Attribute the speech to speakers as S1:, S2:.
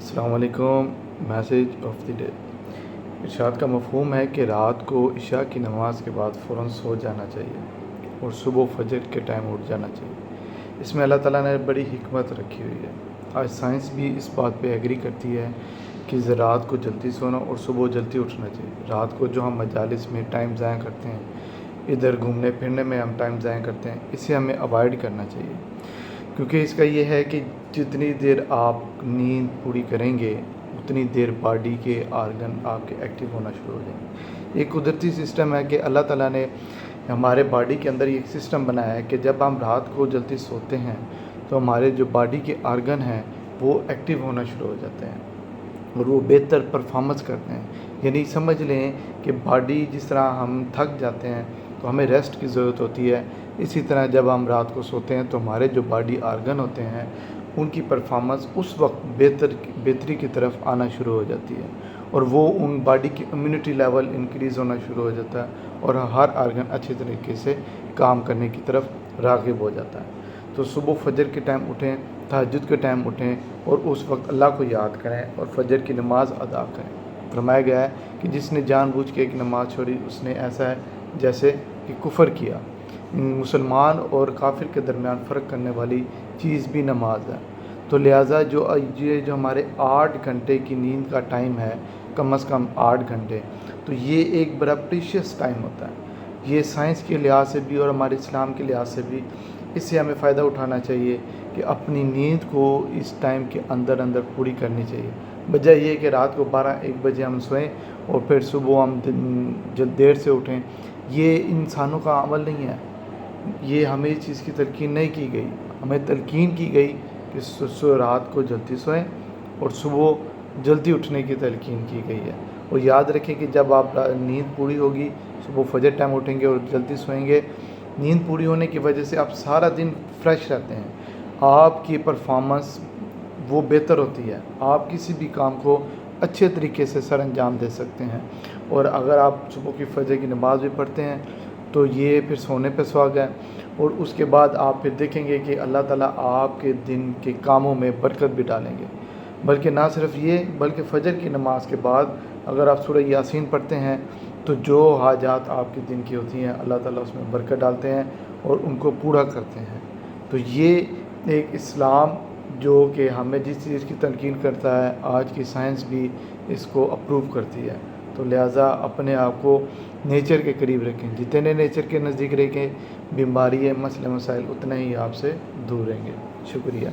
S1: السلام علیکم۔ Message of the day. ارشاد کا مفہوم ہے کہ رات کو عشاء کی نماز کے بعد فوراً سو جانا چاہیے اور صبح فجر کے ٹائم اٹھ جانا چاہیے۔ اس میں اللہ تعالیٰ نے بڑی حکمت رکھی ہوئی ہے۔ آج سائنس بھی اس بات پہ ایگری کرتی ہے کہ رات کو جلدی سونا اور صبح جلدی اٹھنا چاہیے۔ رات کو جو ہم مجالس میں ٹائم ضائع کرتے ہیں، ادھر گھومنے پھرنے میں ہم ٹائم ضائع کرتے ہیں، اسے ہمیں اوائڈ کرنا چاہیے، کیونکہ اس کا یہ ہے کہ جتنی دیر آپ نیند پوری کریں گے اتنی دیر باڈی کے آرگن آپ کے ایکٹیو ہونا شروع ہو جائیں گے۔ ایک قدرتی سسٹم ہے کہ اللہ تعالیٰ نے ہمارے باڈی کے اندر ایک سسٹم بنایا ہے کہ جب ہم رات کو جلدی سوتے ہیں تو ہمارے جو باڈی کے آرگن ہیں وہ ایکٹیو ہونا شروع ہو جاتے ہیں اور وہ بہتر پرفارمنس کرتے ہیں۔ یعنی سمجھ لیں کہ باڈی جس طرح ہم تھک جاتے ہیں تو ہمیں ریسٹ کی ضرورت ہوتی ہے، اسی طرح جب ہم رات کو سوتے ہیں تو ہمارے جو باڈی آرگن ہوتے ہیں ان کی پرفارمنس اس وقت بہتری کی طرف آنا شروع ہو جاتی ہے اور وہ ان باڈی کی امیونٹی لیول انکریز ہونا شروع ہو جاتا ہے اور ہر آرگن اچھے طریقے سے کام کرنے کی طرف راغب ہو جاتا ہے۔ تو صبح فجر کے ٹائم اٹھیں، تہجد کے ٹائم اٹھیں اور اس وقت اللہ کو یاد کریں اور فجر کی نماز ادا کریں۔ فرمایا گیا ہے کہ جس نے جان بوجھ کے ایک نماز چھوڑی اس نے ایسا ہے جیسے کہ کفر کیا۔ مسلمان اور کافر کے درمیان فرق کرنے والی چیز بھی نماز ہے۔ تو لہٰذا جو ہمارے 8 گھنٹے کی نیند کا ٹائم ہے، کم از کم 8 گھنٹے، تو یہ ایک بڑا پریشیس ٹائم ہوتا ہے۔ یہ سائنس کے لحاظ سے بھی اور ہمارے اسلام کے لحاظ سے بھی اس سے ہمیں فائدہ اٹھانا چاہیے کہ اپنی نیند کو اس ٹائم کے اندر پوری کرنی چاہیے، بجائے یہ کہ رات کو 12-1 بجے ہم سوئیں اور پھر صبح ہم دیر سے اٹھیں۔ یہ انسانوں کا عمل نہیں ہے، یہ ہمیں اس چیز کی تلقین نہیں کی گئی۔ ہمیں تلقین کی گئی کہ رات کو جلدی سوئیں اور صبح جلدی اٹھنے کی تلقین کی گئی ہے۔ اور یاد رکھیں کہ جب آپ نیند پوری ہوگی، صبح فجر ٹائم اٹھیں گے اور جلدی سوئیں گے، نیند پوری ہونے کی وجہ سے آپ سارا دن فریش رہتے ہیں، آپ کی پرفارمنس وہ بہتر ہوتی ہے، آپ کسی بھی کام کو اچھے طریقے سے سر انجام دے سکتے ہیں۔ اور اگر آپ صبح کی فجر کی نماز بھی پڑھتے ہیں تو یہ پھر سونے پہ سہاگا ہے، اور اس کے بعد آپ پھر دیکھیں گے کہ اللہ تعالیٰ آپ کے دن کے کاموں میں برکت بھی ڈالیں گے۔ بلکہ نہ صرف یہ، بلکہ فجر کی نماز کے بعد اگر آپ سورہ یاسین پڑھتے ہیں تو جو حاجات آپ کے دن کی ہوتی ہیں اللہ تعالیٰ اس میں برکت ڈالتے ہیں اور ان کو پورا کرتے ہیں۔ تو یہ ایک اسلام جو کہ ہمیں جس چیز کی تلقین کرتا ہے، آج کی سائنس بھی اس کو اپروو کرتی ہے۔ تو لہٰذا اپنے آپ کو نیچر کے قریب رکھیں، جتنے نیچر کے نزدیک رکھیں، بیماری مسئلے مسائل اتنے ہی آپ سے دور رہیں گے۔ شکریہ۔